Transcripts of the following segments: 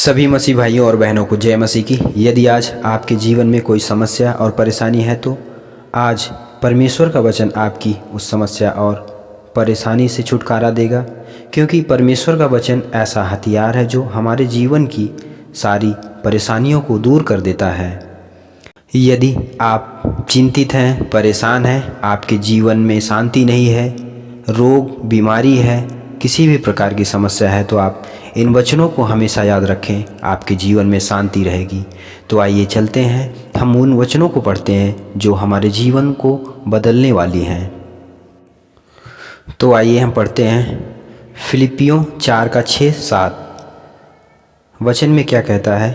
सभी मसीह भाइयों और बहनों को जय मसीह की। यदि आज आपके जीवन में कोई समस्या और परेशानी है तो आज परमेश्वर का वचन आपकी उस समस्या और परेशानी से छुटकारा देगा, क्योंकि परमेश्वर का वचन ऐसा हथियार है जो हमारे जीवन की सारी परेशानियों को दूर कर देता है। यदि आप चिंतित हैं, परेशान हैं, आपके जीवन में शांति नहीं है, रोग बीमारी है, किसी भी प्रकार की समस्या है, तो आप इन वचनों को हमेशा याद रखें, आपके जीवन में शांति रहेगी। तो आइए चलते हैं, हम उन वचनों को पढ़ते हैं जो हमारे जीवन को बदलने वाली हैं। तो आइए हम पढ़ते हैं फिलिपियों 4:6-7। वचन में क्या कहता है?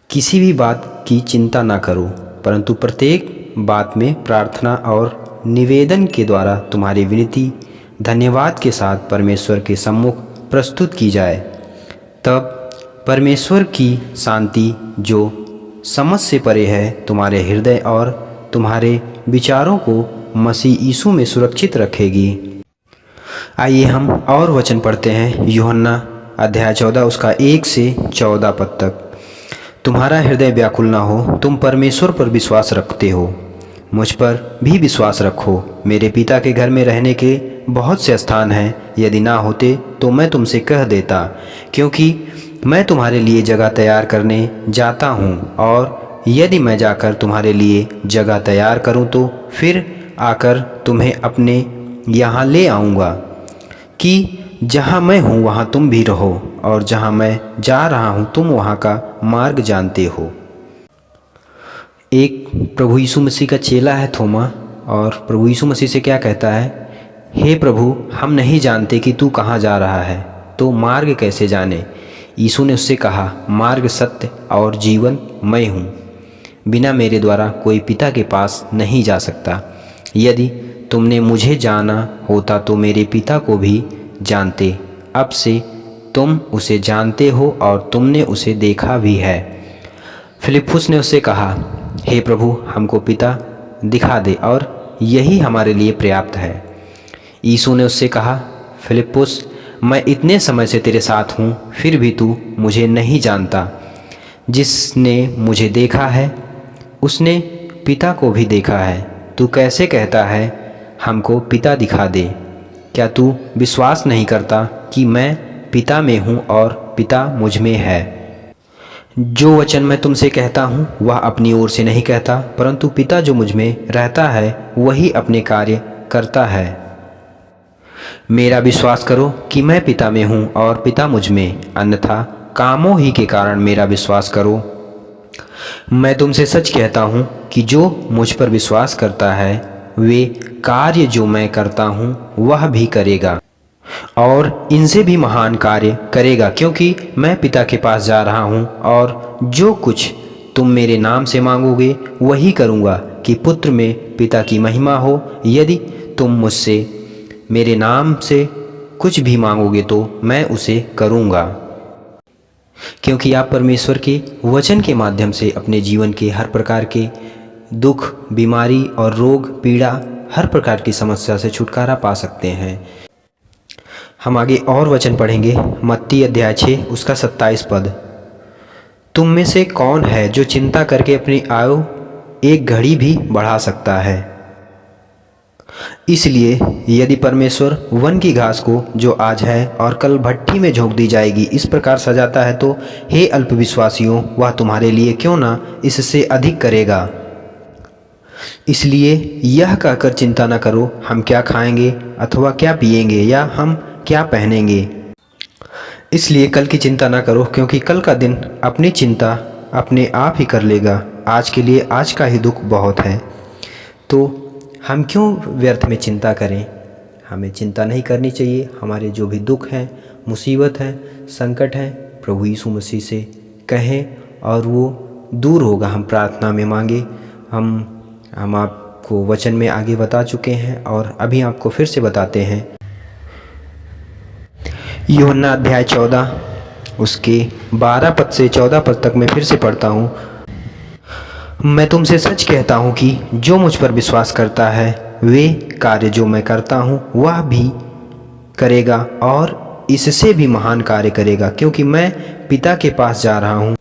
किसी भी बात की चिंता ना करो, परंतु प्रत्येक बात में प्रार्थना और निवेदन के द्वारा तुम्हारी विनती धन्यवाद के साथ परमेश्वर के सम्मुख प्रस्तुत की जाए। तब परमेश्वर की शांति जो समझ से परे है तुम्हारे हृदय और तुम्हारे विचारों को मसीह यीशु में सुरक्षित रखेगी। आइए हम और वचन पढ़ते हैं। यूहन्ना अध्याय 14 उसका 1 से 14 पद तक। तुम्हारा हृदय व्याकुल ना हो, तुम परमेश्वर पर विश्वास रखते हो, मुझ पर भी विश्वास रखो। मेरे पिता के घर में रहने के बहुत से स्थान हैं, यदि ना होते तो मैं तुमसे कह देता, क्योंकि मैं तुम्हारे लिए जगह तैयार करने जाता हूँ। और यदि मैं जाकर तुम्हारे लिए जगह तैयार करूँ तो फिर आकर तुम्हें अपने यहाँ ले आऊँगा, कि जहाँ मैं हूँ वहाँ तुम भी रहो, और जहाँ मैं जा रहा हूँ तुम वहाँ का मार्ग जानते हो। एक प्रभु यीशु मसीह का चेला है थोमा, और प्रभु यीशु मसीह से क्या कहता है? हे प्रभु, हम नहीं जानते कि तू कहाँ जा रहा है, तो मार्ग कैसे जाने? यीशु ने उससे कहा, मार्ग, सत्य और जीवन मैं हूँ। बिना मेरे द्वारा कोई पिता के पास नहीं जा सकता। यदि तुमने मुझे जाना होता तो मेरे पिता को भी जानते। अब से तुम उसे जानते हो और तुमने उसे देखा भी है। फिलिप्पुस ने उससे कहा, हे प्रभु, हमको पिता दिखा दे और यही हमारे लिए पर्याप्त है। यीशु ने उससे कहा, फिलिप्पुस, मैं इतने समय से तेरे साथ हूँ, फिर भी तू मुझे नहीं जानता। जिसने मुझे देखा है उसने पिता को भी देखा है। तू कैसे कहता है, हमको पिता दिखा दे? क्या तू विश्वास नहीं करता कि मैं पिता में हूँ और पिता मुझ में है? जो वचन मैं तुमसे कहता हूँ वह अपनी ओर से नहीं कहता, परंतु पिता जो मुझ में रहता है वही अपने कार्य करता है। मेरा विश्वास करो कि मैं पिता में हूँ और पिता मुझ में, अन्यथा कामों ही के कारण मेरा विश्वास करो। मैं तुमसे सच कहता हूँ कि जो मुझ पर विश्वास करता है वे कार्य जो मैं करता हूँ वह भी करेगा, और इनसे भी महान कार्य करेगा, क्योंकि मैं पिता के पास जा रहा हूँ। और जो कुछ तुम मेरे नाम से मांगोगे वही करूँगा, कि पुत्र में पिता की महिमा हो। यदि तुम मुझसे मेरे नाम से कुछ भी मांगोगे तो मैं उसे करूँगा। क्योंकि आप परमेश्वर के वचन के माध्यम से अपने जीवन के हर प्रकार के दुख, बीमारी और रोग, पीड़ा, हर प्रकार की समस्या से छुटकारा पा सकते हैं। हम आगे और वचन पढ़ेंगे। मत्ती अध्याय 6 उसका 27 पद। तुम में से कौन है जो चिंता करके अपनी आयु एक घड़ी भी बढ़ा सकता है? इसलिए यदि परमेश्वर वन की घास को जो आज है और कल भट्ठी में झोंक दी जाएगी इस प्रकार सजाता है, तो हे अल्पविश्वासियों, वह तुम्हारे लिए क्यों ना इससे अधिक करेगा। इसलिए यह कहकर चिंता न करो, हम क्या खाएंगे अथवा क्या पिएंगे, या हम क्या पहनेंगे। इसलिए कल की चिंता न करो, क्योंकि कल का दिन अपनी चिंता अपने आप ही कर लेगा। आज के लिए आज का ही दुख बहुत है। तो हम क्यों व्यर्थ में चिंता करें? हमें चिंता नहीं करनी चाहिए। हमारे जो भी दुख हैं, मुसीबत है, संकट है, प्रभु यीशु मसीह से कहें और वो दूर होगा। हम प्रार्थना में मांगे। हम आपको वचन में आगे बता चुके हैं और अभी आपको फिर से बताते हैं। यूहन्ना अध्याय 14 उसके 12 पद से 14 पद तक मैं फिर से पढ़ता हूँ। मैं तुमसे सच कहता हूँ कि जो मुझ पर विश्वास करता है वे कार्य जो मैं करता हूँ वह भी करेगा, और इससे भी महान कार्य करेगा, क्योंकि मैं पिता के पास जा रहा हूँ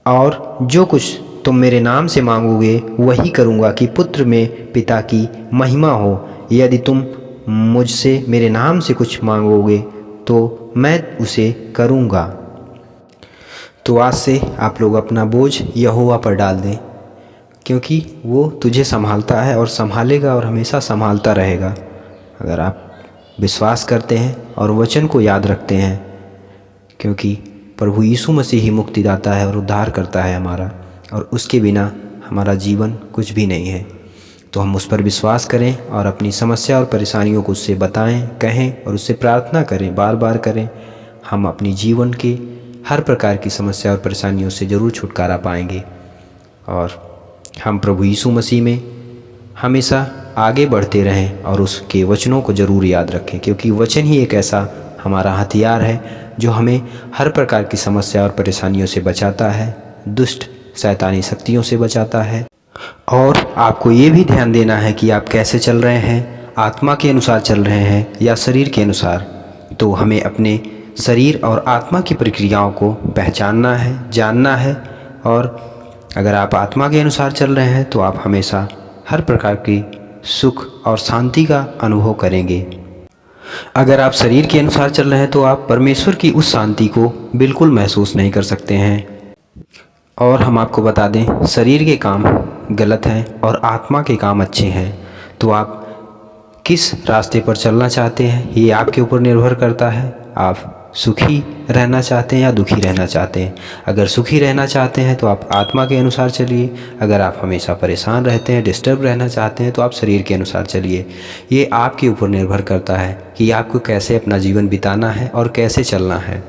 और जो कुछ तुम मेरे नाम से मांगोगे वही करूँगा, कि पुत्र में पिता की महिमा हो। यदि तुम मुझसे मेरे नाम से कुछ मांगोगे तो मैं उसे करूँगा। तो आज से आप लोग अपना बोझ यहोवा पर डाल दें, क्योंकि वो तुझे संभालता है और संभालेगा और हमेशा संभालता रहेगा। अगर आप विश्वास करते हैं और वचन को याद रखते हैं, क्योंकि प्रभु यीशु मसीह ही मुक्तिदाता है और उद्धार करता है हमारा, और उसके बिना हमारा जीवन कुछ भी नहीं है। तो हम उस पर विश्वास करें और अपनी समस्या और परेशानियों को उससे बताएं, कहें और उससे प्रार्थना करें, बार बार करें। हम अपनी जीवन के हर प्रकार की समस्या और परेशानियों से ज़रूर छुटकारा पाएंगे और हम प्रभु यीशु मसीह में हमेशा आगे बढ़ते रहें और उसके वचनों को ज़रूर याद रखें, क्योंकि वचन ही एक ऐसा हमारा हथियार है जो हमें हर प्रकार की समस्या और परेशानियों से बचाता है, दुष्ट शैतानी शक्तियों से बचाता है। और आपको ये भी ध्यान देना है कि आप कैसे चल रहे हैं, आत्मा के अनुसार चल रहे हैं या शरीर के अनुसार। तो हमें अपने शरीर और आत्मा की प्रक्रियाओं को पहचानना है, जानना है। और अगर आप आत्मा के अनुसार चल रहे हैं तो आप हमेशा हर प्रकार की सुख और शांति का अनुभव करेंगे। अगर आप शरीर के अनुसार चल रहे हैं तो आप परमेश्वर की उस शांति को बिल्कुल महसूस नहीं कर सकते हैं। और हम आपको बता दें, शरीर के काम गलत हैं और आत्मा के काम अच्छे हैं। तो आप किस रास्ते पर चलना चाहते हैं ये आपके ऊपर निर्भर करता है। आप सुखी रहना चाहते हैं या दुखी रहना चाहते हैं। अगर सुखी रहना चाहते हैं तो आप आत्मा के अनुसार चलिए। अगर आप हमेशा परेशान रहते हैं, डिस्टर्ब रहना चाहते हैं, तो आप शरीर के अनुसार चलिए। ये आपके ऊपर निर्भर करता है कि आपको कैसे अपना जीवन बिताना है और कैसे चलना है।